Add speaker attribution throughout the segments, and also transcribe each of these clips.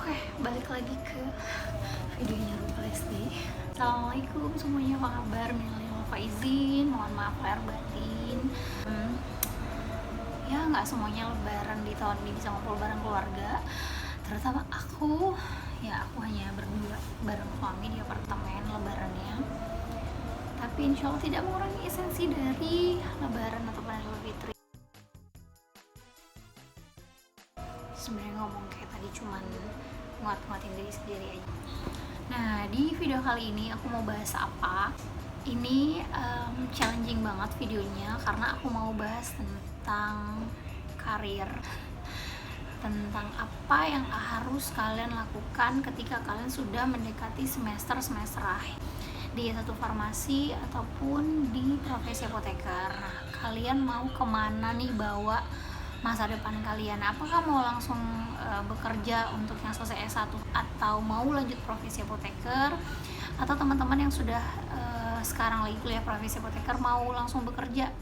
Speaker 1: Oke, balik lagi ke videonya Rupa Lesti. Assalamualaikum semuanya, apa kabar? Minal faizin, mohon maaf lahir batin. Ya nggak semuanya lebaran di tahun ini bisa ngumpul bareng keluarga, terutama aku. Ya aku hanya berdua bareng suami di apartemen lebarannya. Tapi insya Allah tidak mengurangi esensi dari lebaran ataupun Idul Fitri. Sebenarnya ngomong kayak tadi cuman nguat-nguatin diri sendiri aja. Nah, di video kali ini aku mau bahas apa? Ini challenging banget videonya karena aku mau bahas tentang karir, tentang apa yang harus kalian lakukan ketika kalian sudah mendekati semester akhir di satu farmasi ataupun di profesi apoteker. Nah, kalian mau kemana nih bawa masa depan kalian? Apakah mau langsung bekerja untuk yang selesai S1 atau mau lanjut profesi apoteker, atau teman-teman yang sudah sekarang lagi kuliah profesi apoteker mau langsung bekerja?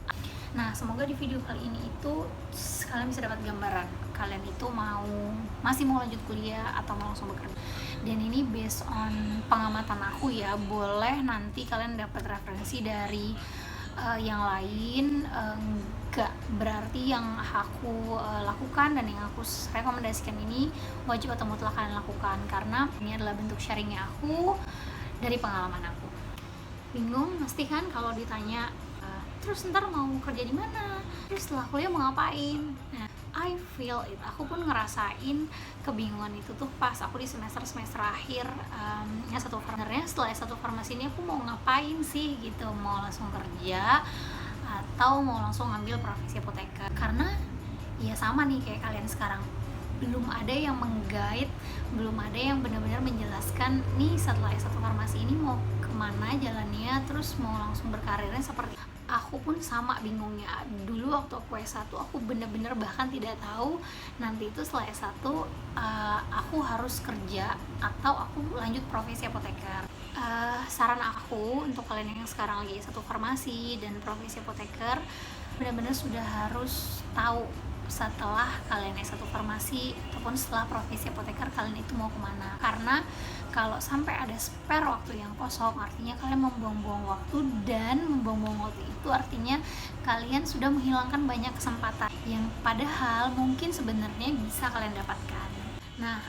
Speaker 1: Nah, semoga di video kali ini itu kalian bisa dapat gambaran kalian itu masih mau lanjut kuliah atau mau langsung bekerja. Dan ini based on pengamatan aku ya, boleh nanti kalian dapat referensi dari yang lain, enggak berarti yang aku lakukan dan yang aku rekomendasikan ini wajib atau mutlak kalian lakukan, karena ini adalah bentuk sharingnya aku dari pengalaman aku. Bingung pasti kan kalau ditanya terus ntar mau kerja di mana, terus setelah kuliah mau ngapain? Nah, I feel it, aku pun ngerasain kebingungan itu tuh pas aku di semester akhir setelah satu farmasi ini aku mau ngapain sih gitu, mau langsung kerja atau mau langsung ngambil profesi apoteker. Karena ya sama nih kayak kalian sekarang, belum ada yang meng-guide, belum ada yang benar-benar menjelaskan nih setelah S1 farmasi ini mau kemana jalannya, terus mau langsung berkarirnya seperti. Aku pun sama bingungnya. Dulu waktu aku S1 aku bener-bener bahkan tidak tahu nanti itu setelah S1 aku harus kerja atau aku lanjut profesi apoteker. Saran aku untuk kalian yang sekarang lagi S1 farmasi dan profesi apoteker, benar-benar sudah harus tahu setelah kalian S1 farmasi ataupun setelah profesi apoteker kalian itu mau kemana. Karena kalau sampai ada spare waktu yang kosong, artinya kalian membuang-buang waktu, dan membuang-buang waktu itu artinya kalian sudah menghilangkan banyak kesempatan yang padahal mungkin sebenarnya bisa kalian dapatkan. Nah,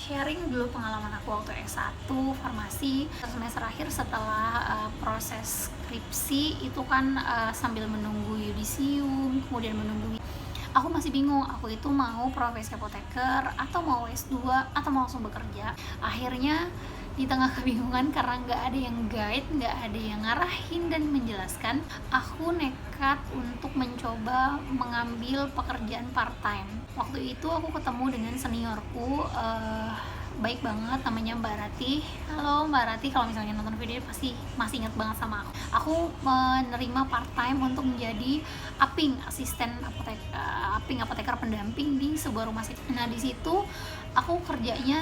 Speaker 1: sharing dulu pengalaman aku waktu S1 farmasi semester akhir setelah proses skripsi itu kan, sambil menunggu yudisium, kemudian menunggu. Aku masih bingung, aku itu mau profesi apoteker atau mau S2 atau mau langsung bekerja. Akhirnya di tengah kebingungan karena nggak ada yang guide, nggak ada yang ngarahin dan menjelaskan, aku nekat untuk mencoba mengambil pekerjaan part time. Waktu itu aku ketemu dengan seniorku, baik banget, namanya Mbak Rati. Halo Mbak Rati, kalau misalnya nonton video pasti masih ingat banget sama aku. Aku menerima part time untuk menjadi asisten apoteker pendamping di sebuah rumah sakit. Nah, di situ aku kerjanya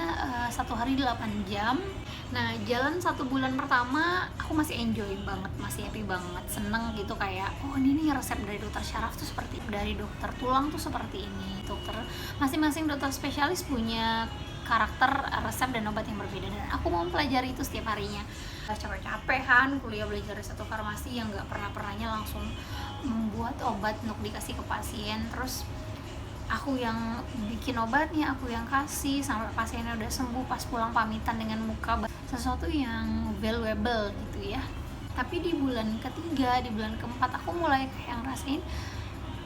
Speaker 1: satu hari 8 jam. Nah, jalan 1 bulan pertama aku masih enjoy banget, masih happy banget, seneng gitu, kayak oh ini nih resep dari dokter syaraf tuh seperti dari dokter tulang tuh seperti ini. Dokter masing-masing dokter spesialis punya karakter resep dan obat yang berbeda, dan aku mau pelajari itu setiap harinya. Capek-capekan kuliah belajar satu farmasi yang nggak pernahnya langsung membuat obat untuk dikasih ke pasien, terus aku yang bikin obatnya, aku yang kasih sampai pasiennya udah sembuh, pas pulang pamitan dengan muka sesuatu yang valuable gitu ya. Tapi di bulan ketiga, di bulan keempat aku mulai kayak ngerasain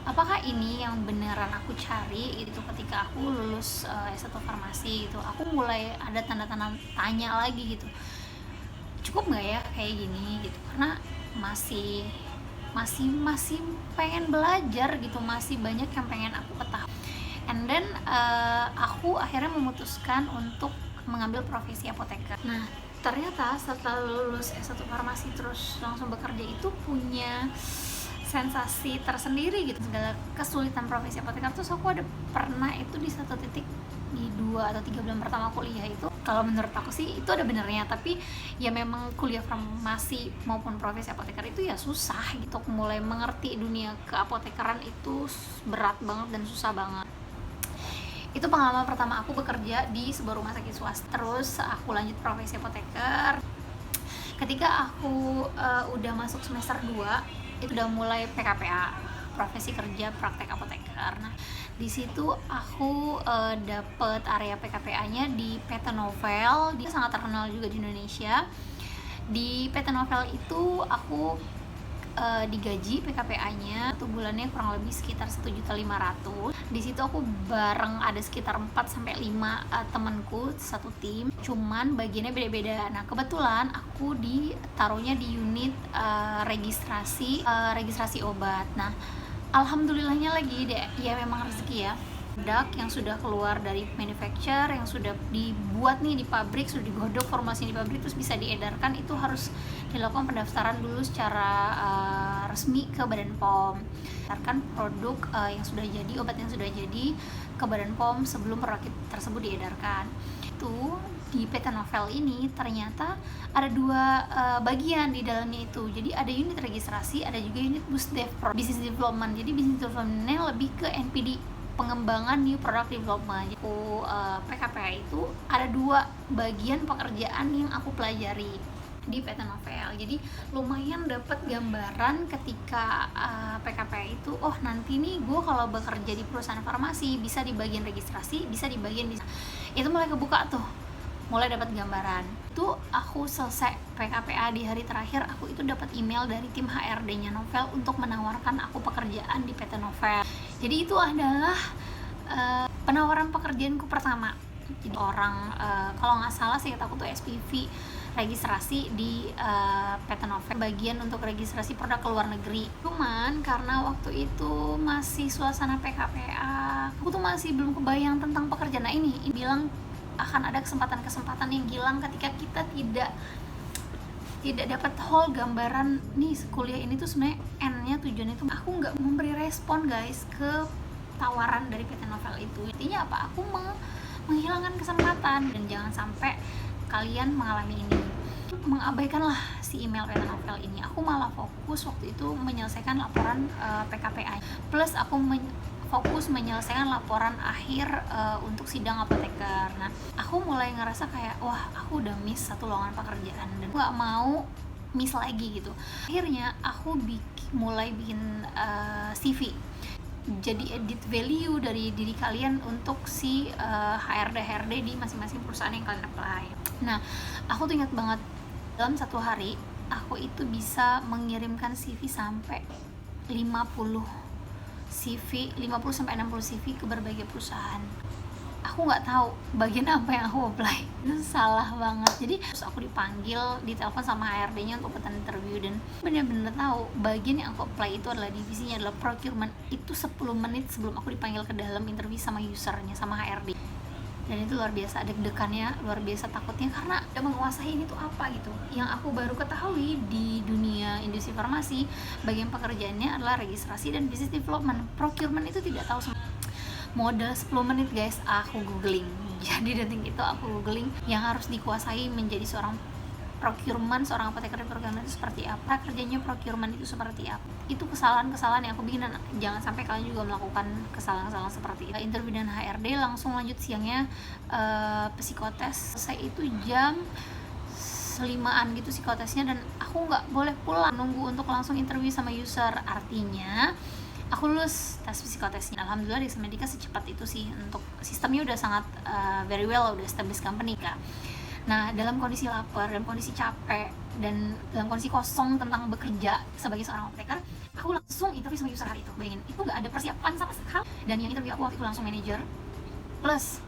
Speaker 1: apakah ini yang beneran aku cari itu ketika aku lulus S1 farmasi gitu. Aku mulai ada tanda-tanda tanya lagi gitu, cukup nggak ya kayak gini gitu, karena masih pengen belajar gitu, masih banyak yang pengen aku ketahui. And then aku akhirnya memutuskan untuk mengambil profesi apoteker. Nah, ternyata setelah lulus S1 farmasi terus langsung bekerja itu punya sensasi tersendiri gitu. Segala kesulitan profesi apoteker tuh aku ada pernah itu di satu titik di 2 atau 3 bulan pertama kuliah itu, kalau menurut aku sih itu ada benernya, tapi ya memang kuliah farmasi maupun profesi apoteker itu ya susah gitu. Mulai mengerti dunia keapotekeran itu berat banget dan susah banget. Itu pengalaman pertama aku bekerja di sebuah rumah sakit swasta. Terus aku lanjut profesi apoteker. Ketika aku udah masuk semester 2, itu udah mulai PKPA, profesi kerja praktek apoteker. Nah, di situ aku dapet area PKPA-nya di PT Novel. Dia sangat terkenal juga di Indonesia. Di PT Novel itu aku digaji PKPA-nya 1 bulannya kurang lebih sekitar 1.500.000. Di situ aku bareng ada sekitar 4 sampai 5 temanku satu tim. Cuman bagiannya beda-beda. Nah, kebetulan aku ditaruhnya di unit registrasi obat. Nah, alhamdulillahnya lagi deh, ya memang rezeki ya. Produk yang sudah keluar dari manufacturer, yang sudah dibuat nih di pabrik, sudah digodok formasinya di pabrik, terus bisa diedarkan, itu harus dilakukan pendaftaran dulu secara resmi ke Badan POM. Daftarkan produk yang sudah jadi, obat yang sudah jadi ke Badan POM sebelum produk tersebut diedarkan. Itu di PT Novel ini ternyata ada 2 bagian di dalamnya itu. Jadi ada unit registrasi, ada juga unit business development. Jadi business development-nya lebih ke NPD, pengembangan new product development. Aku PKPA itu ada 2 bagian pekerjaan yang aku pelajari di PT Novel. Jadi lumayan dapat gambaran ketika PKPA itu, oh nanti nih gue kalau bekerja di perusahaan farmasi bisa di bagian registrasi, bisa di bagian itu mulai kebuka tuh, mulai dapat gambaran. Itu aku selesai PKPA di hari terakhir, aku itu dapat email dari tim HRD-nya Novel untuk menawarkan aku pekerjaan di PT Novel. Jadi itu adalah penawaran pekerjaanku pertama. Jadi orang kalau nggak salah sih aku tuh SPV registrasi di PT Novel, bagian untuk registrasi produk ke luar negeri. Cuman karena waktu itu masih suasana PKPA, aku tuh masih belum kebayang tentang pekerjaan. Nah ini bilang akan ada kesempatan-kesempatan yang hilang ketika kita tidak dapat whole gambaran nih kuliah ini tuh sebenarnya N-nya tujuannya itu. Aku nggak memberi respon guys ke tawaran dari PT Novel itu. Intinya apa? Aku menghilangkan kesempatan, dan jangan sampai kalian mengalami ini. Mengabaikanlah si email PT Novel ini. Aku malah fokus waktu itu menyelesaikan laporan PKPA. Plus aku fokus menyelesaikan laporan akhir untuk sidang apoteker. Nah, aku mulai ngerasa kayak, wah aku udah miss satu lowongan pekerjaan dan gak mau miss lagi gitu. Akhirnya aku mulai bikin CV. Jadi edit value dari diri kalian untuk si HRD di masing-masing perusahaan yang kalian apply. Nah, aku tuh ingat banget dalam 1 hari aku itu bisa mengirimkan CV sampai 50 sampai 60 CV ke berbagai perusahaan. Aku nggak tahu bagian apa yang aku apply, itu salah banget. Jadi terus aku ditelepon sama HRD-nya untuk ikutan interview, dan benar-benar tahu bagian yang aku apply itu adalah divisinya adalah procurement. Itu 10 menit sebelum aku dipanggil ke dalam interview sama usernya, sama HRD. Dan itu luar biasa, deg-degannya luar biasa, takutnya karena udah menguasai ini tuh apa gitu. Yang aku baru ketahui di dunia industri farmasi, bagian pekerjaannya adalah registrasi dan business development. Procurement itu tidak tahu semua. Modal 10 menit guys, aku googling. Jadi detik itu aku googling yang harus dikuasai menjadi seorang procurement, seorang apoteker procurement itu seperti apa, kerjanya procurement itu seperti apa. Itu kesalahan-kesalahan yang aku bikin, dan jangan sampai kalian juga melakukan kesalahan-kesalahan seperti itu. Interview dan HRD, langsung lanjut siangnya psikotes. Saya itu jam 5-an gitu psikotesnya, dan aku nggak boleh pulang, nunggu untuk langsung interview sama user. Artinya aku lulus tes psikotesnya. Alhamdulillah Desa Medica secepat itu sih, untuk sistemnya udah sangat very well, udah established company kak. Nah, dalam kondisi lapar, dalam kondisi capek, dan dalam kondisi kosong tentang bekerja sebagai seorang apoteker, aku langsung interview sama user hari itu. Bayangin, itu gak ada persiapan sama sekali. Dan yang interview aku waktu itu langsung manajer plus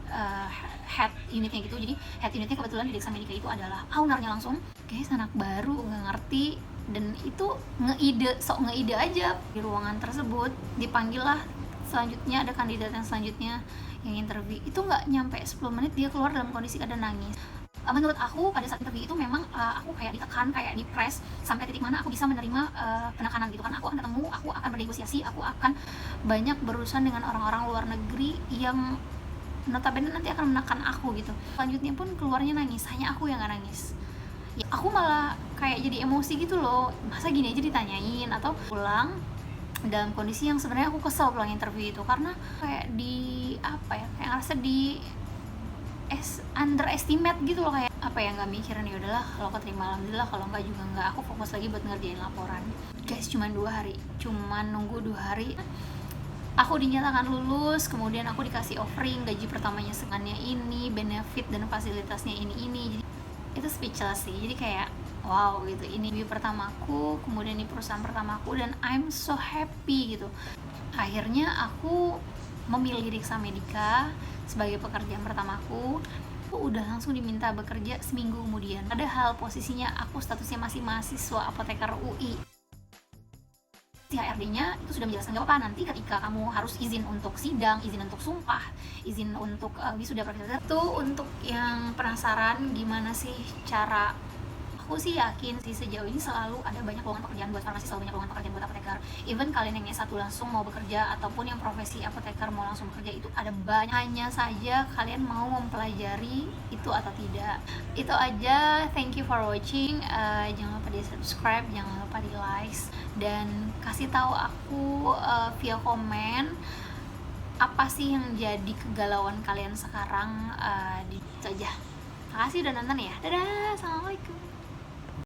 Speaker 1: head unitnya gitu. Jadi head unitnya kebetulan di Desa Medica itu adalah ownernya langsung. Guys, anak baru, gak ngerti, dan itu ngeide aja. Di ruangan tersebut dipanggil lah, selanjutnya ada kandidat yang selanjutnya yang interview. Itu gak nyampe 10 menit dia keluar dalam kondisi keadaan nangis. Menurut aku pada saat interview itu memang aku kayak ditekan, kayak dipres sampai titik mana aku bisa menerima penekanan gitu kan. Aku akan ketemu, aku akan bernegosiasi, aku akan banyak berurusan dengan orang-orang luar negeri yang notabene nanti akan menekan aku gitu. Selanjutnya pun keluarnya nangis, hanya aku yang gak nangis. Aku malah kayak jadi emosi gitu loh, masa gini aja ditanyain. Atau pulang dalam kondisi yang sebenarnya aku kesel pulang interview itu, karena kayak kayak ngerasa underestimate gitu loh, kayak nggak mikirin ya udahlah, kalau keterima alhamdulillah, kalau nggak juga nggak, aku fokus lagi buat ngerjain laporan. Guys, cuman nunggu 2 hari aku dinyatakan lulus, kemudian aku dikasih offering gaji pertamanya sekiannya ini, benefit dan fasilitasnya ini. Jadi itu speechless sih, jadi kayak wow gitu, ini interview pertamaku, kemudian ini perusahaan pertamaku, dan I'm so happy gitu. Akhirnya aku memilih Riksa Medica sebagai pekerjaan pertamaku. Aku udah langsung diminta bekerja seminggu kemudian, padahal posisinya aku statusnya masih mahasiswa apoteker UI. HRD-nya itu sudah menjelaskan, gak apa-apa, nanti ketika kamu harus izin untuk sidang, izin untuk sumpah, izin untuk wisuda profesor, itu untuk yang penasaran gimana sih cara. Aku sih yakin sih sejauh ini selalu ada banyak lowongan pekerjaan buat farmasi, selalu banyak lowongan pekerjaan buat apoteker. Even kalian yang S1 langsung mau bekerja, ataupun yang profesi apoteker mau langsung bekerja, itu ada banyak. Hanya saja kalian mau mempelajari itu atau tidak. Itu aja, thank you for watching. Jangan lupa di subscribe, jangan lupa di likes, dan kasih tahu aku via komen apa sih yang jadi kegalauan kalian sekarang. Itu aja. Makasih udah nonton ya. Dadah, assalamualaikum.